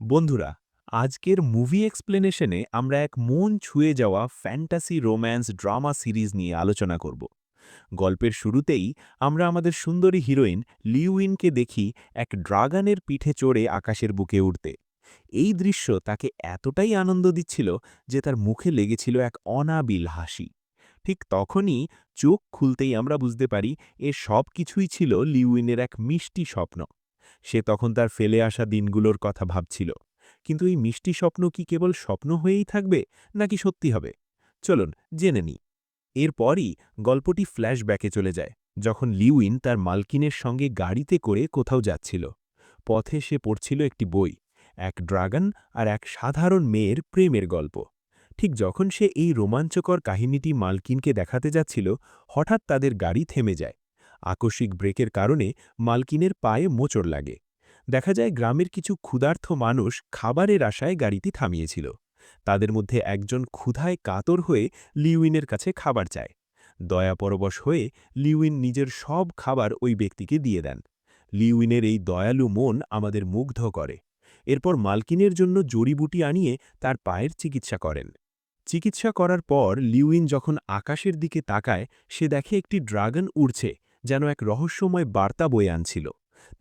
বন্ধুরা, আজকের মুভি এক্সপ্লেনেশনে আমরা এক মন ছুঁয়ে যাওয়া ফ্যান্টাসি রোম্যান্স ড্রামা সিরিজ নিয়ে আলোচনা করব। গল্পের শুরুতেই আমরা আমাদের সুন্দরী হিরোইন লিউইনকে দেখি এক ড্রাগনের পিঠে চড়ে আকাশের বুকে উঠতে। এই দৃশ্য তাকে এতটাই আনন্দ দিচ্ছিল যে তার মুখে লেগেছিল এক অনাবিল হাসি। ঠিক তখনই চোখ খুলতেই আমরা বুঝতে পারি এ সব কিছুই ছিল লিউইনের এক মিষ্টি স্বপ্ন। সে তখন তার ফেলে আসা দিনগুলোর কথা ভাবছিল। কিন্তু এই মিষ্টি স্বপ্ন কি কেবল স্বপ্ন হয়েই থাকবে, নাকি সত্যি হবে? চলুন জেনে নিই। এরপরই গল্পটি ফ্ল্যাশব্যাকে চলে যায়, যখন লিউইন তার মালকিনের সঙ্গে গাড়িতে করে কোথাও যাচ্ছিল। পথে সে পড়ছিল একটি বই, এক ড্রাগন আর এক সাধারণ মেয়ের প্রেমের গল্প। ঠিক যখন সে এই রোমাঞ্চকর কাহিনীটি মালকিনকে দেখাতে যাচ্ছিল, হঠাৎ তাদের গাড়ি থেমে যায়। আকস্মিক ব্রেকের কারণে মালকিনের পায়ে মোচড় লাগে। দেখা যায় গ্রামের কিছু ক্ষুধার্ত মানুষ খাবারের আশায় গাড়িটি থামিয়েছিল। তাদের মধ্যে একজন ক্ষুধায় কাতর হয়ে লিউইনের কাছে খাবার চায়। দয়াপরবশ হয়ে লিউইন নিজের সব খাবার ওই ব্যক্তিকে দিয়ে দেন। লিউইনের এই দয়ালু মন আমাদের মুগ্ধ করে। এরপর মালকিনের জন্য জড়িবুটি আনিয়ে তার পায়ের চিকিৎসা করেন। চিকিৎসা করার পর লিউইন যখন আকাশের দিকে তাকায়, সে দেখে একটি ড্রাগন উড়ছে, যেন এক রহস্যময় বার্তা বয়ে আনছিল।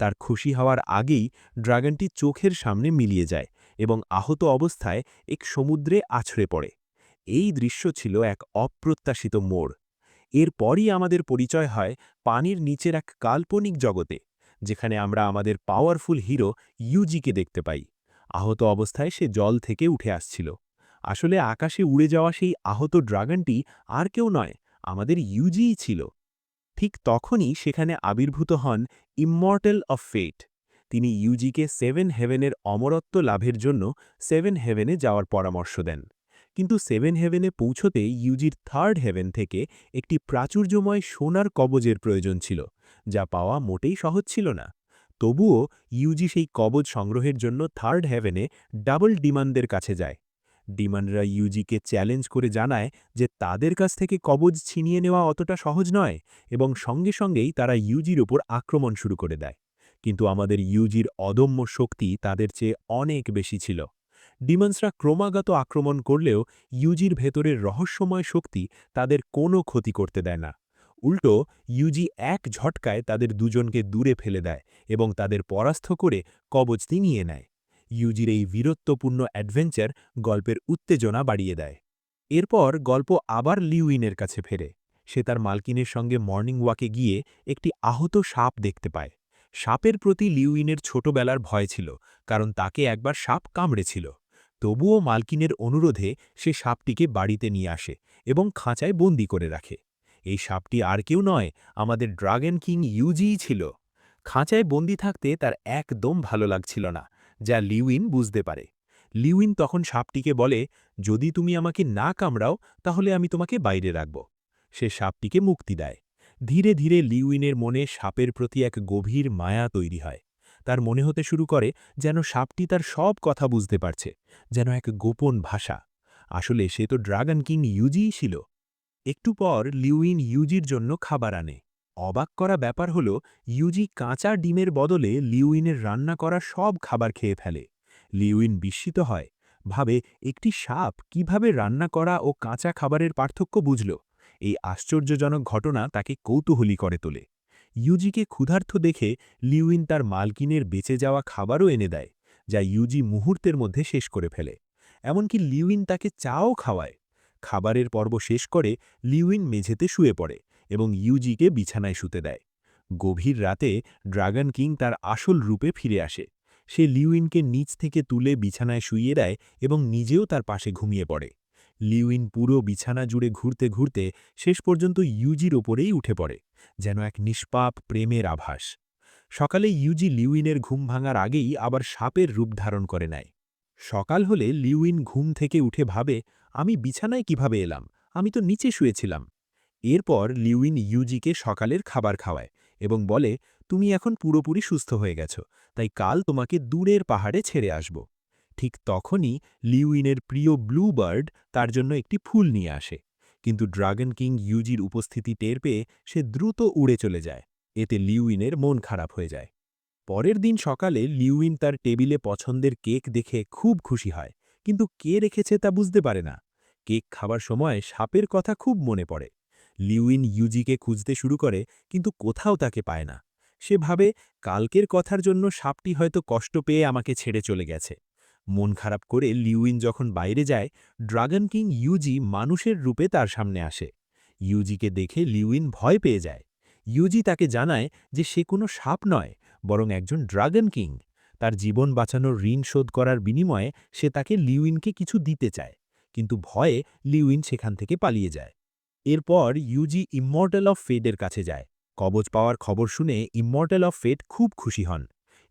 তার খুশি হওয়ার আগেই ড্রাগনটি চোখের সামনে মিলিয়ে যায় এবং আহত অবস্থায় এক সমুদ্রে আছড়ে পড়ে। এই দৃশ্য ছিল এক অপ্রত্যাশিত মোড়। এরপরই আমাদের পরিচয় হয় পানির নিচের এক কাল্পনিক জগতে, যেখানে আমরা আমাদের পাওয়ারফুল হিরো ইউজিকে দেখতে পাই। আহত অবস্থায় সে জল থেকে উঠে আসছিল। আসলে আকাশে উড়ে যাওয়া সেই আহত ড্রাগনটি আর কেউ নয়, আমাদের ইউজিই ছিল। ঠিক তখনই সেখানে আবির্ভূত হন ইম্মর্টাল অফ ফেট। তিনি ইউজিকে সেভেন হেভেনের অমরত্ব লাভের জন্য সেভেন হেভেনে যাওয়ার পরামর্শ দেন। কিন্তু সেভেন হেভেনে পৌঁছতে ইউজির থার্ড হেভেন থেকে একটি প্রাচুর্যময় সোনার কবজের প্রয়োজন ছিল, যা পাওয়া মোটেই সহজ ছিল না। তবুও ইউজি সেই কবজ সংগ্রহের জন্য থার্ড হেভেনে ডাবল ডিমান্ডদের কাছে যায়। ডিমান্ডরা ইউজিকে চ্যালেঞ্জ করে জানায় যে তাদের কাছ থেকে কবজ ছিনিয়ে নেওয়া অতটা সহজ নয়, এবং সঙ্গে সঙ্গেই তারা ইউজির ওপর আক্রমণ শুরু করে দেয়। কিন্তু আমাদের ইউজির অদম্য শক্তি তাদের চেয়ে অনেক বেশি ছিল। ডিমান্সরা ক্রমাগত আক্রমণ করলেও ইউজির ভেতরের রহস্যময় শক্তি তাদের কোনো ক্ষতি করতে দেয় না। উল্টো ইউজি এক ঝটকায় তাদের দুজনকে দূরে ফেলে দেয় এবং তাদের পরাস্ত করে কবজটি নিয়ে নেয়। ইউজির এই বীরত্বপূর্ণ অ্যাডভেঞ্চার গল্পের উত্তেজনা বাড়িয়ে দেয়। এরপর গল্প আবার লিউইনের কাছে ফেরে। সে তার মালকিনের সঙ্গে মর্নিং ওয়াকে গিয়ে একটি আহত সাপ দেখতে পায়। সাপের প্রতি লিউইনের ছোটবেলার ভয় ছিল, কারণ তাকে একবার সাপ কামড়েছিল। তবুও মালকিনের অনুরোধে সে সাপটিকে বাড়িতে নিয়ে আসে এবং খাঁচায় বন্দি করে রাখে। এই সাপটি আর কেউ নয়, আমাদের ড্রাগন কিং ইউজিই ছিল। খাঁচায় বন্দি থাকতে তার একদম ভালো লাগছিল না, যা লিউইন বুঝতে পারে। লিউইন তখন সাপটিকে বলে, যদি তুমি আমাকে না কামড়াও তাহলে আমি তোমাকে বাইরে রাখব। সে সাপটিকে মুক্তি দেয়। ধীরে ধীরে লিউইনের মনে সাপের প্রতি এক গভীর মায়া তৈরি হয়। তার মনে হতে শুরু করে যেন সাপটি তার সব কথা বুঝতে পারছে, যেন এক গোপন ভাষা। আসলে সে তো ড্রাগন কিং ইউজিই ছিল। একটু পর লিউইন ইউজির জন্য খাবার আনে। অবাক করা ব্যাপার হল, ইউজি কাঁচা ডিমের বদলে লিউইনের রান্না করা সব খাবার খেয়ে ফেলে। লিউইন বিস্মিত হয়, ভাবে একটি সাপ কিভাবে রান্না করা ও কাঁচা খাবারের পার্থক্য বুঝল। এই আশ্চর্যজনক ঘটনা তাকে কৌতূহলী করে তোলে। ইউজিকে ক্ষুধার্ত দেখে লিউইন তার মালকিনের বেঁচে যাওয়া খাবারও এনে দেয়, যা ইউজি মুহূর্তের মধ্যে শেষ করে ফেলে। এমনকি লিউইন তাকে চাও খাওয়ায়। খাবারের পর্ব শেষ করে লিউইন মেঝেতে শুয়ে পড়ে এবং ইউজিকে বিছানায় শুতে দেয়। গভীর রাতে ড্রাগন কিং তার আসল রূপে ফিরে আসে। সে লিউইনকে নিচ থেকে তুলে বিছানায় শুইয়ে দেয় এবং নিজেও তার পাশে ঘুমিয়ে পড়ে। লিউইন পুরো বিছানা জুড়ে ঘুরতে ঘুরতে শেষ পর্যন্ত ইউজির ওপরেই উঠে পড়ে, যেন এক নিষ্পাপ প্রেমের আভাস। সকালে ইউজি লিউইনের ঘুম ভাঙার আগেই আবার সাপের রূপ ধারণ করে নেয়। সকাল হলে লিউইন ঘুম থেকে উঠে ভাবে, আমি বিছানায় কিভাবে এলাম, আমি তো নিচে শুয়েছিলাম। এরপর লিউইন ইউজিকে সকালের খাবার খাওয়ায় এবং বলে, তুমি এখন পুরোপুরি সুস্থ হয়ে গেছো, তাই কাল তোমাকে দূরের পাহাড়ে ছেড়ে আসব। ঠিক তখনই লিউইনের প্রিয় ব্লু বার্ড তার জন্য একটি ফুল নিয়ে আসে। কিন্তু ড্রাগন কিং ইউজির উপস্থিতি টের পেয়ে সে দ্রুত উড়ে চলে যায়। এতে লিউইনের মন খারাপ হয়ে যায়। পরের দিন সকালে লিউইন তার টেবিলে পছন্দের কেক দেখে খুব খুশি হয়, কিন্তু কে রেখেছে তা বুঝতে পারে না। কেক খাবার সময় সাপের কথা খুব মনে পড়ে। লিউইন ইউজিকে খুঁজতে শুরু করে, কিন্তু কোথাও তাকে পায় না। সে ভাবে, কালকের কথার জন্য সাপটি হয়তো কষ্ট পেয়ে আমাকে ছেড়ে চলে গেছে। মন খারাপ করে লিউইন যখন বাইরে যায়, ড্রাগন কিং ইউজি মানুষের রূপে তার সামনে আসে। ইউজিকে দেখে লিউইন ভয় পেয়ে যায়। ইউজি তাকে জানায় যে সে কোনো সাপ নয়, বরং একজন ড্রাগন কিং। তার জীবন বাঁচানোর ঋণ শোধ করার বিনিময়ে সে তাকে লিউইনকে কিছু দিতে চায়, কিন্তু ভয়ে লিউইন সেখান থেকে পালিয়ে যায়। এরপর ইউজি ইম্মর্টাল অফ ফেটের কাছে যায়। কবচ পাওয়ার খবর শুনে ইম্মর্টাল অফ ফেট খুব খুশি হন।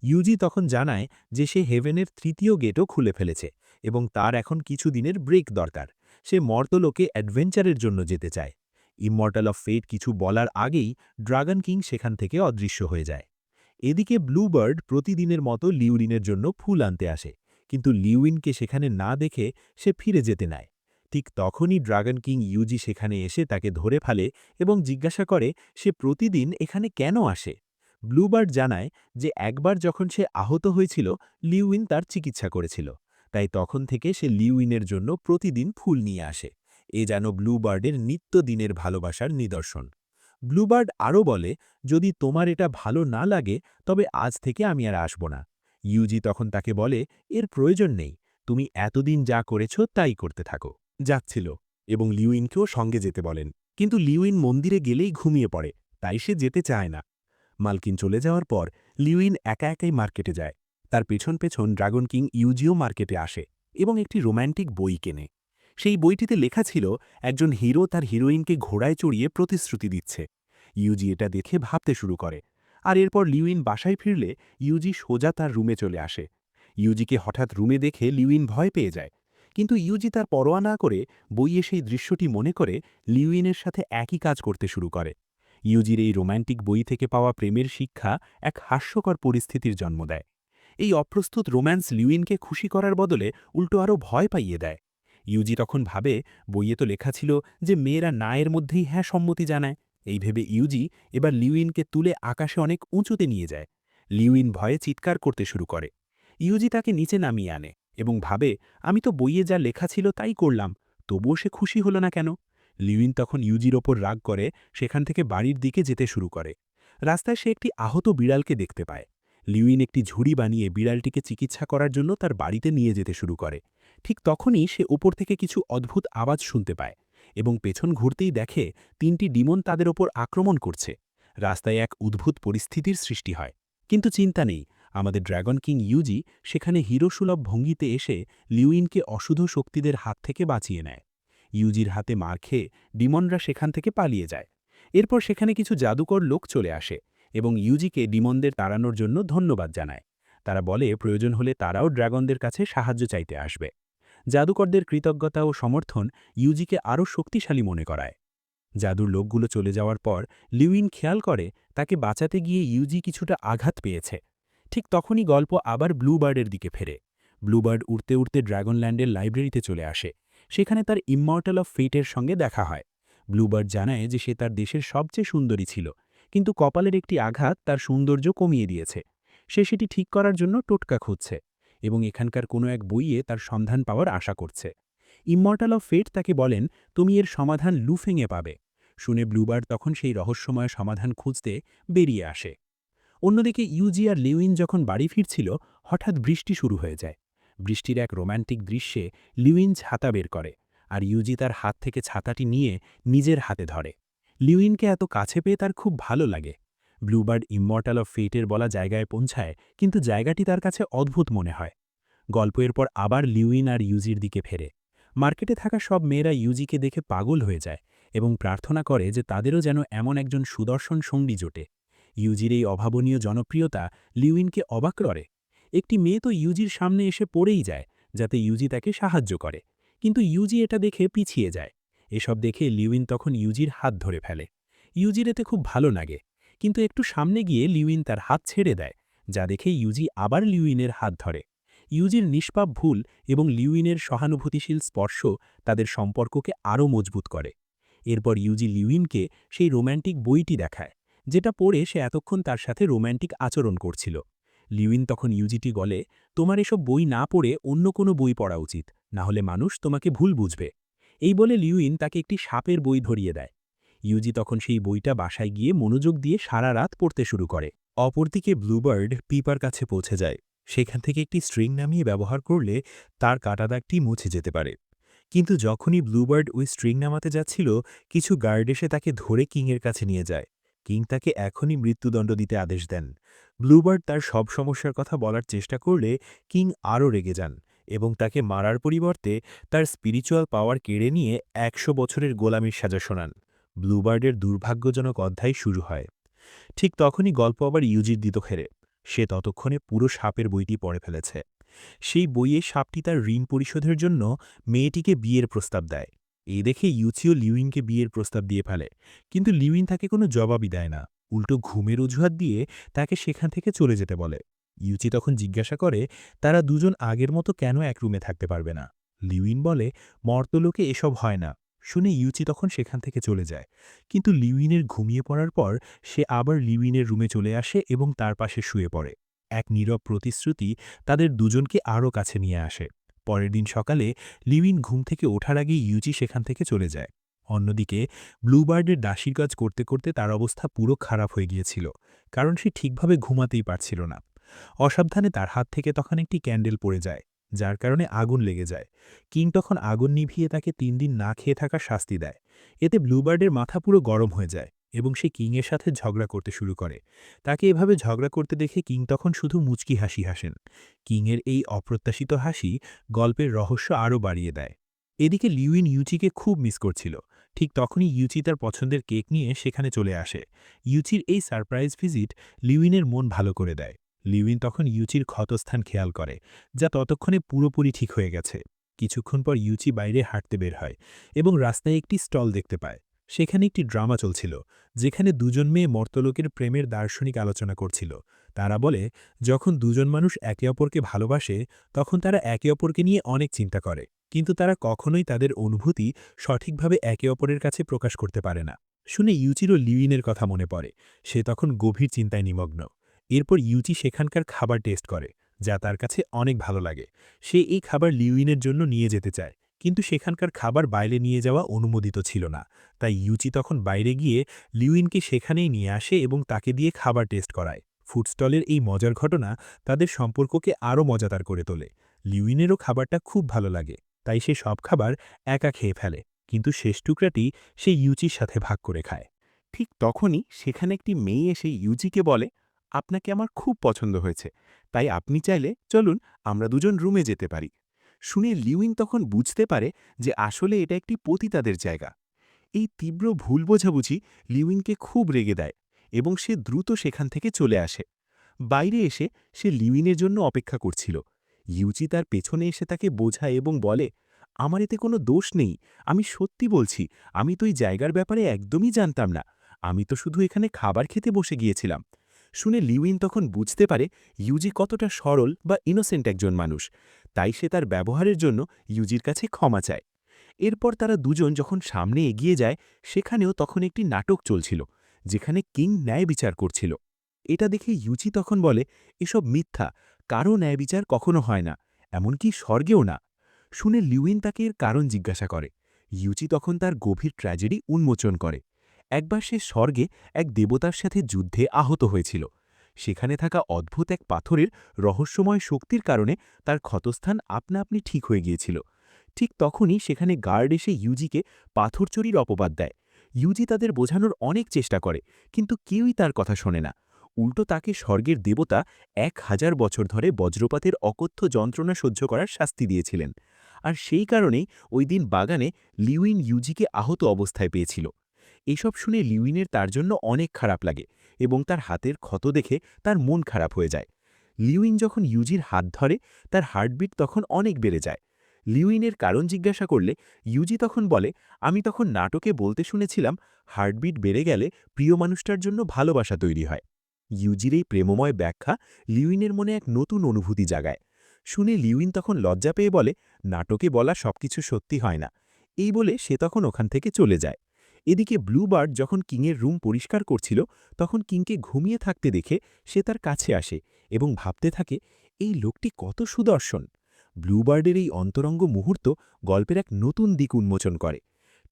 ইউজি তখন জানায় যে সে হেভেনের তৃতীয় গেটও খুলে ফেলেছে এবং তার এখন কিছু দিনের ব্রেক দরকার। সে মর্তলোকে অ্যাডভেঞ্চারের জন্য যেতে চায়। ইম্মর্টাল অফ ফেট কিছু বলার আগেই ড্রাগন কিং সেখান থেকে অদৃশ্য হয়ে যায়। এদিকে ব্লুবার্ড প্রতিদিনের মতো লিউইনের জন্য ফুল আনতে আসে, কিন্তু লিউইনকে সেখানে না দেখে সে ফিরে যেতে নেয়। ঠিক তখনই ড্রাগন কিং ইউজি সেখানে এসে তাকে ধরে ফেলে এবং জিজ্ঞাসা করে সে প্রতিদিন এখানে কেন আসে। ব্লুবার্ড জানায় যে একবার যখন সে আহত হয়েছিল, লিউইন তার চিকিৎসা করেছিল, তাই তখন থেকে সে লিউইনের জন্য প্রতিদিন ফুল নিয়ে আসে। এ যেন ব্লুবার্ডের নিত্যদিনের ভালোবাসার নিদর্শন। ব্লুবার্ড আরও বলে, যদি তোমার এটা ভালো না লাগে তবে আজ থেকে আমি আর আসব না। ইউজি তখন তাকে বলে, এর প্রয়োজন নেই, তুমি এতদিন যা করেছ তাই করতে থাকো। যাচ্ছিল এবং লিউইনকেও সঙ্গে যেতে বলেন, কিন্তু লিউইন মন্দিরে গেলেই ঘুমিয়ে পড়ে, তাই সে যেতে চায় না। মালকিন চলে যাওয়ার পর লিউইন একা একাই মার্কেটে যায়। তার পেছন পেছন ড্রাগন কিং ইউজিও মার্কেটে আসে এবং একটি রোম্যান্টিক বই কেনে। সেই বইটিতে লেখা ছিল একজন হিরো তার হিরোইনকে ঘোড়ায় চড়িয়ে প্রতিশ্রুতি দিচ্ছে। ইউজি এটা দেখে ভাবতে শুরু করে। আর এরপর লিউইন বাসায় ফিরলে ইউজি সোজা তার রুমে চলে আসে। ইউজিকে হঠাৎ রুমে দেখে লিউইন ভয় পেয়ে যায়, কিন্তু ইউজি তার পরোয়া না করে বইয়ে সেই দৃশ্যটি মনে করে লিউইনের সাথে একই কাজ করতে শুরু করে। ইউজির এই রোম্যান্টিক বই থেকে পাওয়া প্রেমের শিক্ষা এক হাস্যকর পরিস্থিতির জন্ম দেয়। এই অপ্রস্তুত রোম্যান্স লিউইনকে খুশি করার বদলে উল্টো আরও ভয় পাইয়ে দেয়। ইউজি তখন ভাবে, বইয়ে তো লেখা ছিল যে মেয়েরা না এর মধ্যেই হ্যাঁ সম্মতি জানায়। এই ভেবে ইউজি এবার লিউইনকে তুলে আকাশে অনেক উঁচুতে নিয়ে যায়। লিউইন ভয়ে চিৎকার করতে শুরু করে। ইউজি তাকে নিচে নামিয়ে আনে এবং ভাবে, আমি তো বইয়ে যা লেখা ছিল তাই করলাম, তবুও সে খুশি হল না কেন। লিউইন তখন ইউজির ওপর রাগ করে সেখান থেকে বাড়ির দিকে যেতে শুরু করে। রাস্তায় সে একটি আহত বিড়ালকে দেখতে পায়। লিউইন একটি ঝুড়ি বানিয়ে বিড়ালটিকে চিকিৎসা করার জন্য তার বাড়িতে নিয়ে যেতে শুরু করে। ঠিক তখনই সে উপর থেকে কিছু অদ্ভুত আওয়াজ শুনতে পায় এবং পেছন ঘুরতেই দেখে ৩টি ডিমন তাদের ওপর আক্রমণ করছে। রাস্তায় এক উদ্ভুত পরিস্থিতির সৃষ্টি হয়, কিন্তু চিন্তা নেই, আমাদের ড্রাগন কিং ইউজি সেখানে হিরোসুলভ ভঙ্গিতে এসে লিউইনকে অশুভ শক্তিদের হাত থেকে বাঁচিয়ে নেয়। ইউজির হাতে মার খেয়ে ডিমনরা সেখান থেকে পালিয়ে যায়। এরপর সেখানে কিছু জাদুকর লোক চলে আসে এবং ইউজিকে ডিমনদের তাড়ানোর জন্য ধন্যবাদ জানায়। তারা বলে প্রয়োজন হলে তারাও ড্রাগনদের কাছে সাহায্য চাইতে আসবে। জাদুকরদের কৃতজ্ঞতা ও সমর্থন ইউজিকে আরও শক্তিশালী মনে করায়। জাদুর লোকগুলো চলে যাওয়ার পর লিউইন খেয়াল করে তাকে বাঁচাতে গিয়ে ইউজি কিছুটা আঘাত পেয়েছে। ঠিক তখনই গল্প আবার ব্লুবার্ডের দিকে ফেরে। ব্লুবার্ড উড়তে উড়তে ড্রাগনল্যান্ডের লাইব্রেরিতে চলে আসে। সেখানে তার ইম্মর্টাল অফ ফেটের সঙ্গে দেখা হয়। ব্লুবার্ড জানায় যে সে তার দেশের সবচেয়ে সুন্দরী ছিল, কিন্তু কপালের একটি আঘাত তার সৌন্দর্য কমিয়ে দিয়েছে। সে সেটি ঠিক করার জন্য টোটকা খুঁজছে এবং এখানকার কোনো এক বইয়ে তার সন্ধান পাওয়ার আশা করছে। ইম্মর্টাল অফ ফেট তাকে বলেন, তুমি এর সমাধান লুফেঙে পাবে। শুনে ব্লুবার্ড তখন সেই রহস্যময় সমাধান খুঁজতে বেরিয়ে আসে। অন্যদিকে ইউজি আর লিউইন যখন বাড়ি ফিরছিল, হঠাৎ বৃষ্টি শুরু হয়ে যায়। বৃষ্টির এক রোম্যান্টিক দৃশ্যে লিউইন ছাতা বের করে, আর ইউজি তার হাত থেকে ছাতাটি নিয়ে নিজের হাতে ধরে। লিউইনকে এত কাছে পেয়ে তার খুব ভালো লাগে। ব্লুবার্ড ইম্মর্টাল অফ ফেটের বলা জায়গায় পৌঁছায়, কিন্তু জায়গাটি তার কাছে অদ্ভুত মনে হয়। গল্পের পর আবার লিউইন আর ইউজির দিকে ফেরে। মার্কেটে থাকা সব মেয়েরা ইউজিকে দেখে পাগল হয়ে যায় এবং প্রার্থনা করে যে তাদেরও যেন এমন একজন সুদর্শন সঙ্গী জোটে। ইউজির এই অভাবনীয় জনপ্রিয়তা লিউইনকে অবাক করে। একটি মেয়ে তো ইউজির সামনে এসে পড়েই যায় যাতে ইউজি তাকে সাহায্য করে, কিন্তু ইউজি এটা দেখে পিছিয়ে যায়। এসব দেখে লিউইন তখন ইউজির হাত ধরে ফেলে। ইউজির এতে খুব ভালো লাগে, কিন্তু একটু সামনে গিয়ে লিউইন তার হাত ছেড়ে দেয়, যা দেখে ইউজি আবার লিউইনের হাত ধরে। ইউজির নিষ্পাপ ভুল এবং লিউইনের সহানুভূতিশীল স্পর্শ তাদের সম্পর্ককে আরও মজবুত করে। এরপর ইউজি লিউইনকে সেই রোম্যান্টিক বইটি দেখায়, যেটা পড়ে সে এতক্ষণ তার সাথে রোম্যান্টিক আচরণ করছিল। লিউইন তখন ইউজিটি বলে, তোমার এসব বই না পড়ে অন্য কোনো বই পড়া উচিত, না হলে মানুষ তোমাকে ভুল বুঝবে। এই বলে লিউইন তাকে একটি সাপের বই ধরিয়ে দেয়। ইউজি তখন সেই বইটা বাসায় গিয়ে মনোযোগ দিয়ে সারা রাত পড়তে শুরু করে। অপরদিকে ব্লুবার্ড পিপার কাছে পৌঁছে যায়। সেখান থেকে একটি স্ট্রিং নামিয়ে ব্যবহার করলে তার কাটা দাগটি মুছে যেতে পারে। কিন্তু যখনই ব্লুবার্ড ওই স্ট্রিং নামাতে যাচ্ছিল, কিছু গার্ড এসে তাকে ধরে কিংয়ের কাছে নিয়ে যায়। কিং তাকে এখনই মৃত্যুদণ্ড দিতে আদেশ দেন। ব্লুবার্ড তার সব সমস্যার কথা বলার চেষ্টা করলে কিং আরও রেগে যান এবং তাকে মারার পরিবর্তে তার স্পিরিচুয়াল পাওয়ার কেড়ে নিয়ে ১০০ বছরের গোলামির সাজা শোনান। ব্লুবার্ডের দুর্ভাগ্যজনক অধ্যায় শুরু হয়। ঠিক তখনই গল্প আবার ইউজির দিত খেরে। সে ততক্ষণে পুরো সাপের বইটি পড়ে ফেলেছে। সেই বইয়ে সাপটি তার ঋণ পরিশোধের জন্য মেয়েটিকে বিয়ের প্রস্তাব দেয়। এই দেখে ইউচিও লিউইনকে বিয়ের প্রস্তাব দিয়ে ফেলে, কিন্তু লিউইন তাকে কোনো জবাবই দেয় না। উল্টো ঘুমের অজুহাত দিয়ে তাকে সেখান থেকে চলে যেতে বলে। ইউচি তখন জিজ্ঞাসা করে তারা দুজন আগের মতো কেন এক রুমে থাকতে পারবে না। লিউইন বলে মর্তলোকে এসব হয় না। শুনে ইউচি তখন সেখান থেকে চলে যায়। কিন্তু লিউইনের ঘুমিয়ে পড়ার পর সে আবার লিউইনের রুমে চলে আসে এবং তার পাশে শুয়ে পড়ে। এক নীরব প্রতিশ্রুতি তাদের দুজনকে আরও কাছে নিয়ে আসে। পরের দিন সকালে লিউইন ঘুম থেকে ওঠার আগেই ইউচি সেখান থেকে চলে যায়। অন্যদিকে ব্লুবার্ডের দাসীর কাজ করতে করতে তার অবস্থা পুরো খারাপ হয়ে গিয়েছিল, কারণ সে ঠিকভাবে ঘুমাতেই পারছিল না। অসাবধানে তার হাত থেকে তখন একটি ক্যান্ডেল পড়ে যায়, যার কারণে আগুন লেগে যায়। কিং তখন আগুন নিভিয়ে তাকে ৩ দিন না খেয়ে থাকার শাস্তি দেয়। এতে ব্লুবার্ডের মাথা পুরো গরম হয়ে যায় এবং সে কিংয়ের সাথে ঝগড়া করতে শুরু করে। তাকে এভাবে ঝগড়া করতে দেখে কিং তখন শুধু মুচকি হাসি হাসেন। কিংয়ের এই অপ্রত্যাশিত হাসি গল্পের রহস্য আরও বাড়িয়ে দেয়। এদিকে লিউইন ইউচিকে খুব মিস করছিল। ঠিক তখনই ইউচি তার পছন্দের কেক নিয়ে সেখানে চলে আসে। ইউচির এই সারপ্রাইজ ভিজিট লিউইনের মন ভালো করে দেয়। লিউইন তখন ইউচির ক্ষতস্থান খেয়াল করে, যা ততক্ষণে পুরোপুরি ঠিক হয়ে গেছে। কিছুক্ষণ পর ইউচি বাইরে হাঁটতে বের হয় এবং রাস্তায় একটি স্টল দেখতে পায়। সেখানে একটি ড্রামা চলছিল, যেখানে দুজন মেয়ে মর্তলোকের প্রেমের দার্শনিক আলোচনা করছিল। তারা বলে, যখন দুজন মানুষ একে অপরকে ভালোবাসে, তখন তারা একে অপরকে নিয়ে অনেক চিন্তা করে, কিন্তু তারা কখনোই তাদের অনুভূতি সঠিকভাবে একে অপরের কাছে প্রকাশ করতে পারে না। শুনে ইউচিরও লিউইনের কথা মনে পড়ে। সে তখন গভীর চিন্তায় নিমগ্ন। এরপর ইউচি সেখানকার খাবার টেস্ট করে, যা তার কাছে অনেক ভালো লাগে। সে এই খাবার লিউইনের জন্য নিয়ে যেতে চায়, কিন্তু সেখানকার খাবার বাইরে নিয়ে যাওয়া অনুমোদিত ছিল না। তাই ইউচি তখন বাইরে গিয়ে লিউইনকে সেখানেই নিয়ে আসে এবং তাকে দিয়ে খাবার টেস্ট করায়। ফুডস্টলের এই মজার ঘটনা তাদের সম্পর্ককে আরও মজাদার করে তোলে। লিউইনেরও খাবারটা খুব ভালো লাগে, তাই সে সব খাবার একা খেয়ে ফেলে, কিন্তু শেষ টুকরাটি সে ইউচির সাথে ভাগ করে খায়। ঠিক তখনই সেখানে একটি মেয়ে এসে ইউজিকে বলে, আপনাকে আমার খুব পছন্দ হয়েছে, তাই আপনি চাইলে চলুন আমরা দুজন রুমে যেতে পারি। শুনে লিউইন তখন বুঝতে পারে যে আসলে এটা একটি পতিতাদের জায়গা। এই তীব্র ভুল বোঝাবুঝি লিউইনকে খুব রেগে দেয় এবং সে দ্রুত সেখান থেকে চলে আসে। বাইরে এসে সে লিউইনের জন্য অপেক্ষা করছিল। ইউচি তার পেছনে এসে তাকে বোঝায় এবং বলে, আমার এতে কোনো দোষ নেই, আমি সত্যি বলছি, আমি তো এই জায়গার ব্যাপারে একদমই জানতাম না, আমি তো শুধু এখানে খাবার খেতে বসে গিয়েছিলাম। শুনে লিউইন তখন বুঝতে পারে ইউজি কতটা সরল বা ইনোসেন্ট একজন মানুষ, তাই সে তার ব্যবহারের জন্য ইউজির কাছে ক্ষমা চায়। এরপর তারা দুজন যখন সামনে এগিয়ে যায়, সেখানেও তখন একটি নাটক চলছিল, যেখানে কিং ন্যায় বিচার করছিল। এটা দেখে ইউচি তখন বলে, এসব মিথ্যা, কারও ন্যায় বিচার কখনো হয় না, এমনকি স্বর্গেও না। শুনে লিউইন তাকে এর কারণ জিজ্ঞাসা করে। ইউচি তখন তার গভীর ট্র্যাজেডি উন্মোচন করে। একবার সে স্বর্গে এক দেবতার সাথে যুদ্ধে আহত হয়েছিল। সেখানে থাকা অদ্ভুত এক পাথরের রহস্যময় শক্তির কারণে তার ক্ষতস্থান আপনা আপনি ঠিক হয়ে গিয়েছিল। ঠিক তখনই সেখানে গার্ড এসে ইউজিকে পাথর চুরির অপবাদ দেয়। ইউজি তাদের বোঝানোর অনেক চেষ্টা করে, কিন্তু কেউই তার কথা শোনে না। উল্টো তাকে স্বর্গের দেবতা ১,০০০ বছর ধরে বজ্রপাতের অকথ্য যন্ত্রণা সহ্য করার শাস্তি দিয়েছিলেন। আর সেই কারণেই ওই দিন বাগানে লিউইন ইউজিকে আহত অবস্থায় পেয়েছিল। এসব শুনে লিউইনের তার জন্য অনেক খারাপ লাগে এবং তার হাতের ক্ষত দেখে তার মন খারাপ হয়ে যায়। লিউইন যখন ইউজির হাত ধরে, তার হার্টবিট তখন অনেক বেড়ে যায়। লিউইনের কারণ জিজ্ঞাসা করলে ইউজি তখন বলে, আমি তখন নাটকে বলতে শুনেছিলাম হার্টবিট বেড়ে গেলে প্রিয় মানুষটার জন্য ভালোবাসা তৈরি হয়। ইউজির এই প্রেমময় ব্যাখ্যা লিউইনের মনে এক নতুন অনুভূতি জাগায়। শুনে লিউইন তখন লজ্জা পেয়ে বলে, নাটকে বলা সবকিছু সত্যি হয় না। এই বলে সে তখন ওখান থেকে চলে যায়। এদিকে ব্লুবার্ড যখন কিংয়ের রুম পরিষ্কার করছিল তখন কিংকে ঘুমিয়ে থাকতে দেখে সে তার কাছে আসে এবং ভাবতে থাকে এই লোকটি কত সুদর্শন। ব্লুবার্ডের এই অন্তরঙ্গ মুহূর্ত গল্পের এক নতুন দিক উন্মোচন করে।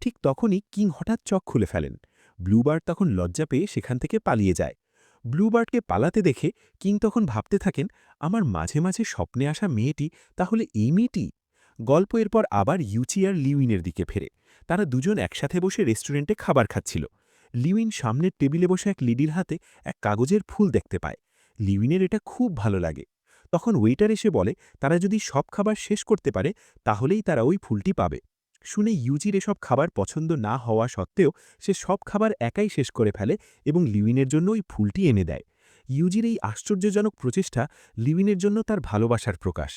ঠিক তখনই কিং হঠাৎ চোখ খুলে ফেলেন। ব্লুবার্ড তখন লজ্জা পেয়ে সেখান থেকে পালিয়ে যায়। ব্লুবার্ডকে পালাতে দেখে কিং তখন ভাবতে থাকেন, আমার মাঝে মাঝে স্বপ্নে আসা মেয়েটি তাহলে এই মেয়েটি। গল্প এরপর আবার ইউচি আর লিউইনের দিকে ফেরে। তারা দুজন একসাথে বসে রেস্টুরেন্টে খাবার খাচ্ছিল। লিউইন সামনের টেবিলে বসে এক লেডির হাতে এক কাগজের ফুল দেখতে পায়। লিউইনের এটা খুব ভালো লাগে। তখন ওয়েটার এসে বলে তারা যদি সব খাবার শেষ করতে পারে তাহলেই তারা ওই ফুলটি পাবে। শুনে ইউজির এসব খাবার পছন্দ না হওয়া সত্ত্বেও সে সব খাবার একাই শেষ করে ফেলে এবং লিউইনের জন্য ওই ফুলটি এনে দেয়। ইউজির এই আশ্চর্যজনক প্রচেষ্টা লিউইনের জন্য তার ভালোবাসার প্রকাশ।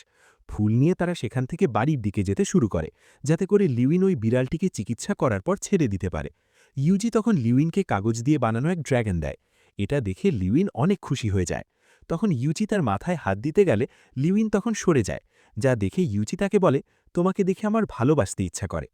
ফুল নিয়ে তারা সেখান থেকে বাড়ির দিকে যেতে শুরু করে, যাতে করে লিউইন ওই বিড়ালটিকে চিকিৎসা করার পর ছেড়ে দিতে পারে। ইউজি তখন লিউইনকে কাগজ দিয়ে বানানো এক ড্র্যাগন দেয়। এটা দেখে লিউইন অনেক খুশি হয়ে যায়। তখন ইউজি তার মাথায় হাত দিতে গেলে লিউইন তখন সরে যায়, যা দেখে ইউজি তাকে বলে, তোমাকে দেখে আমার ভালোবাসতে ইচ্ছা করে।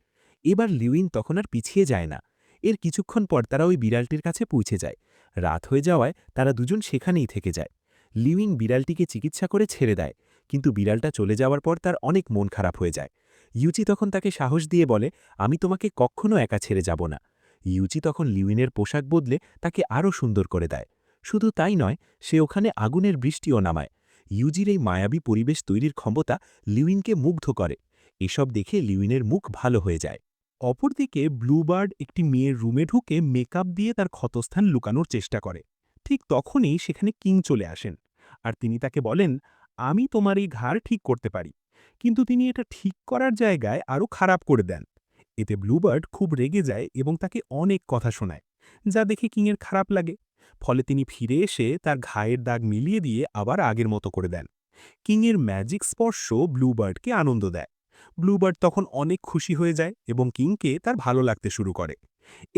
এবার লিউইন তখন আর পিছিয়ে যায় না। এর কিছুক্ষণ পর তারা ওই বিড়ালটির কাছে পৌঁছে যায়। রাত হয়ে যাওয়ায় তারা দুজন সেখানেই থেকে যায়। লিউইন বিড়ালটিকে চিকিৎসা করে ছেড়ে দেয়, কিন্তু বিড়ালটা চলে যাওয়ার পর তার অনেক মন খারাপ হয়ে যায়। ইউচি তখন তাকে সাহস দিয়ে বলে, আমি তোমাকে কখনো একা ছেড়ে যাব না। ইউচি তখন লিউইনের পোশাক বদলে তাকে আরও সুন্দর করে দেয়। শুধু তাই নয়, সে ওখানে আগুনের বৃষ্টিও নামায়। ইউজির এই মায়াবী পরিবেশ তৈরির ক্ষমতা লিউইনকে মুগ্ধ করে। এসব দেখে লিউইনের মুখ ভালো হয়ে যায়। অপরদিকে ব্লুবার্ড একটি মেয়ের রুমে ঢুকে মেকআপ দিয়ে তার ক্ষতস্থান লুকানোর চেষ্টা করে। ঠিক তখনই সেখানে কিং চলে আসেন, আর তিনি তাকে বলেন, আমি তোমার এই ঘাড় ঠিক করতে পারি। কিন্তু তিনি এটা ঠিক করার জায়গায় আরও খারাপ করে দেন। এতে ব্লুবার্ড খুব রেগে যায় এবং তাকে অনেক কথা শোনায়, যা দেখে কিংয়ের খারাপ লাগে। ফলে তিনি ফিরে এসে তার ঘায়ের দাগ মিলিয়ে দিয়ে আবার আগের মতো করে দেন। কিংয়ের ম্যাজিক স্পর্শ ব্লুবার্ডকে আনন্দ দেয়। ব্লুবার্ড তখন অনেক খুশি হয়ে যায় এবং কিংকে তার ভালো লাগতে শুরু করে।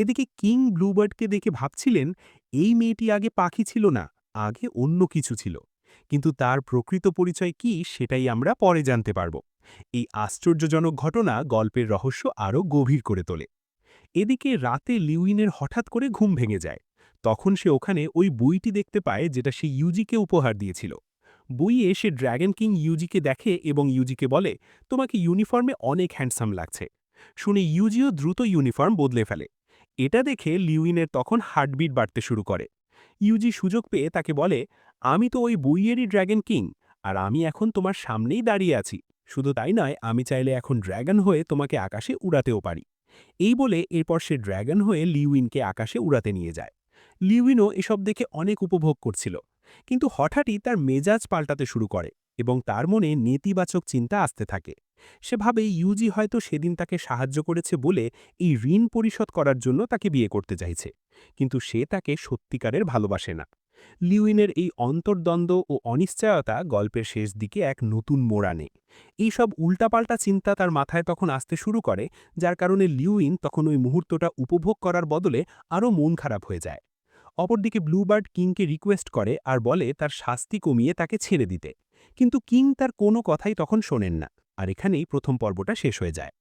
এদিকে কিং ব্লুবার্ডকে দেখে ভাবছিলেন, এই মেয়েটি আগে পাখি ছিল না, আগে অন্য কিছু ছিল। কিন্তু তার প্রকৃত পরিচয় কি সেটাই আমরা পরে জানতে পারব। এই আশ্চর্যজনক ঘটনা গল্পের রহস্য আরও গভীর করে তোলে। এদিকে রাতে লিউইনের হঠাৎ করে ঘুম ভেঙে যায়। তখন সে ওখানে ওই বইটি দেখতে পায় যেটা সে ইউজিকে উপহার দিয়েছিল। বইয়ে সে ড্র্যাগন কিং ইউজিকে দেখে এবং ইউজিকে বলে, তোমাকে ইউনিফর্মে অনেক হ্যান্ডসাম লাগছে। শুনে ইউজিও দ্রুত ইউনিফর্ম বদলে ফেলে। এটা দেখে লিউইনের তখন হার্টবিট বাড়তে শুরু করে। ইউজি সুযোগ পেয়ে তাকে বলে, আমি তো ওই বইয়েরই ড্র্যাগন কিং, আর আমি এখন তোমার সামনেই দাঁড়িয়ে আছি। শুধু তাই নয়, আমি চাইলে এখন ড্র্যাগন হয়ে তোমাকে আকাশে উড়াতেও পারি। এই বলে এরপর সে ড্র্যাগন হয়ে লিউইনকে আকাশে উড়াতে নিয়ে যায়। লিউইনও এসব দেখে অনেক উপভোগ করছিল, কিন্তু হঠাৎই তার মেজাজ পাল্টাতে শুরু করে এবং তার মনে নেতিবাচক চিন্তা আসতে থাকে। সে ভাবে ইউজি হয়তো সেদিন তাকে সাহায্য করেছে বলে এই ঋণ পরিশোধ করার জন্য তাকে বিয়ে করতে চাইছে, কিন্তু সে তাকে সত্যিকারের ভালোবাসে না। লিউইনের এই অন্তর্দ্বন্দ্ব ও অনিশ্চয়তা গল্পের শেষ দিকে এক নতুন মোড় আনে। এইসব উল্টাপাল্টা চিন্তা তার মাথায় তখন আসতে শুরু করে, যার কারণে লিউইন তখন ওই মুহূর্তটা উপভোগ করার বদলে আরও মন খারাপ হয়ে যায়। অপরদিকে ব্লুবার্ড কিংকে রিকোয়েস্ট করে আর বলে তার শাস্তি কমিয়ে তাকে ছেড়ে দিতে, কিন্তু কিং তার কোনো কথাই তখন শোনেন না। আর এখানেই প্রথম পর্বটা শেষ হয়ে যায়।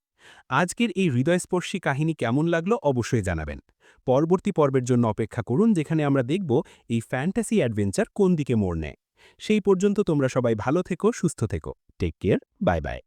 আজকের এই হৃদয়স্পর্শী কাহিনী কেমন লাগলো অবশ্যই জানাবেন। পরবর্তী পর্বের জন্য অপেক্ষা করুন, যেখানে আমরা দেখব এই ফ্যান্টাসি অ্যাডভেঞ্চার কোন দিকে মোড় নেয়। সেই পর্যন্ত তোমরা সবাই ভালো থেকো, সুস্থ থেকো। Take care, bye by.